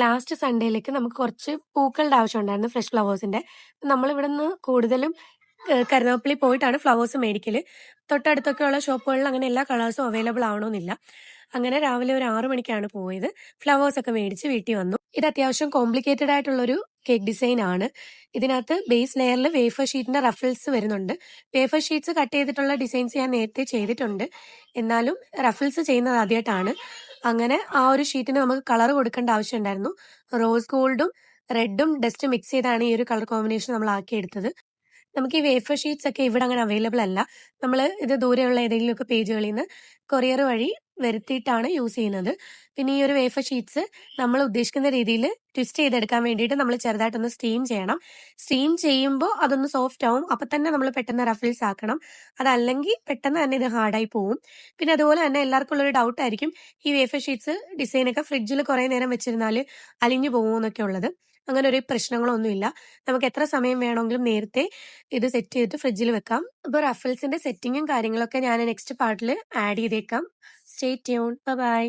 Last സൺഡേയിലേക്ക് നമുക്ക് കുറച്ച് പൂക്കളുടെ ആവശ്യമുണ്ടായിരുന്നു, ഫ്രഷ് ഫ്ലവേഴ്സിന്റെ. നമ്മളിവിടുന്ന് കൂടുതലും കരുനാഗപ്പള്ളി പോയിട്ടാണ് ഫ്ലവേഴ്സ് മേടിക്കല്. തൊട്ടടുത്തൊക്കെയുള്ള ഷോപ്പുകളിൽ അങ്ങനെ എല്ലാ കളേഴ്സും അവൈലബിൾ ആവണമെന്നില്ല. അങ്ങനെ രാവിലെ ഒരു 6 മണിക്കാണ് പോയത്. ഫ്ലവേഴ്സ് ഒക്കെ മേടിച്ച് വീട്ടിൽ വന്നു. ഇത് അത്യാവശ്യം കോംപ്ലിക്കേറ്റഡ് ആയിട്ടുള്ളൊരു കേക്ക് ഡിസൈൻ ആണ്. ഇതിനകത്ത് ബേസ് ലെയറിൽ വേഫർ ഷീറ്റിന്റെ റഫിൾസ് വരുന്നുണ്ട്. വേഫർ ഷീറ്റ്സ് കട്ട് ചെയ്തിട്ടുള്ള ഡിസൈൻസ് ഞാൻ നേരത്തെ ചെയ്തിട്ടുണ്ട്. എന്നാലും റഫിൾസ് ചെയ്യുന്നത് ആദ്യമായിട്ടാണ്. അങ്ങനെ ആ ഒരു ഷീറ്റിന് നമുക്ക് കളർ കൊടുക്കേണ്ട ആവശ്യമുണ്ടായിരുന്നു. റോസ് ഗോൾഡും റെഡും ഡസ്റ്റ് മിക്സ് ചെയ്താണ് ഈ ഒരു കളർ കോമ്പിനേഷൻ നമ്മൾ ആക്കിയെടുത്തത്. നമുക്ക് ഈ വേഫർ ഷീറ്റ്സ് ഒക്കെ ഇവിടെ അങ്ങനെ അവൈലബിൾ അല്ല. നമ്മൾ ഇത് ദൂരെയുള്ള ഏതെങ്കിലുമൊക്കെ പേജുകളിൽ നിന്ന് കൊറിയർ വഴി വരുത്തിയിട്ടാണ് യൂസ് ചെയ്യുന്നത്. പിന്നെ ഈ ഒരു വേഫർ ഷീറ്റ്സ് നമ്മൾ ഉദ്ദേശിക്കുന്ന രീതിയിൽ ട്വിസ്റ്റ് ചെയ്തെടുക്കാൻ വേണ്ടിയിട്ട് നമ്മൾ ചെറുതായിട്ടൊന്ന് സ്റ്റീം ചെയ്യണം. സ്റ്റീം ചെയ്യുമ്പോൾ അതൊന്ന് സോഫ്റ്റ് ആവും. അപ്പം തന്നെ നമ്മൾ പെട്ടെന്ന് റഫിൾസ് ആക്കണം. അതല്ലെങ്കിൽ പെട്ടെന്ന് തന്നെ ഇത് ഹാർഡായി പോവും. പിന്നെ അതുപോലെ തന്നെ എല്ലാവർക്കും ഉള്ളൊരു ഡൗട്ട് ആയിരിക്കും, ഈ വേഫർ ഷീറ്റ്സ് ഡിസൈനൊക്കെ ഫ്രിഡ്ജിൽ കുറേ നേരം വെച്ചിരുന്നാൽ അലിഞ്ഞു പോകുമെന്നൊക്കെ ഉള്ളത്. അങ്ങനെ ഒരു പ്രശ്നങ്ങളൊന്നുമില്ല. നമുക്ക് എത്ര സമയം വേണമെങ്കിലും നേരത്തെ ഇത് സെറ്റ് ചെയ്തിട്ട് ഫ്രിഡ്ജിൽ വെക്കാം. അപ്പോൾ റഫിൾസിന്റെ സെറ്റിങ്ങും കാര്യങ്ങളൊക്കെ ഞാൻ നെക്സ്റ്റ് പാർട്ടിൽ ആഡ് ചെയ്തേക്കാം. Stay tune. ബൈ.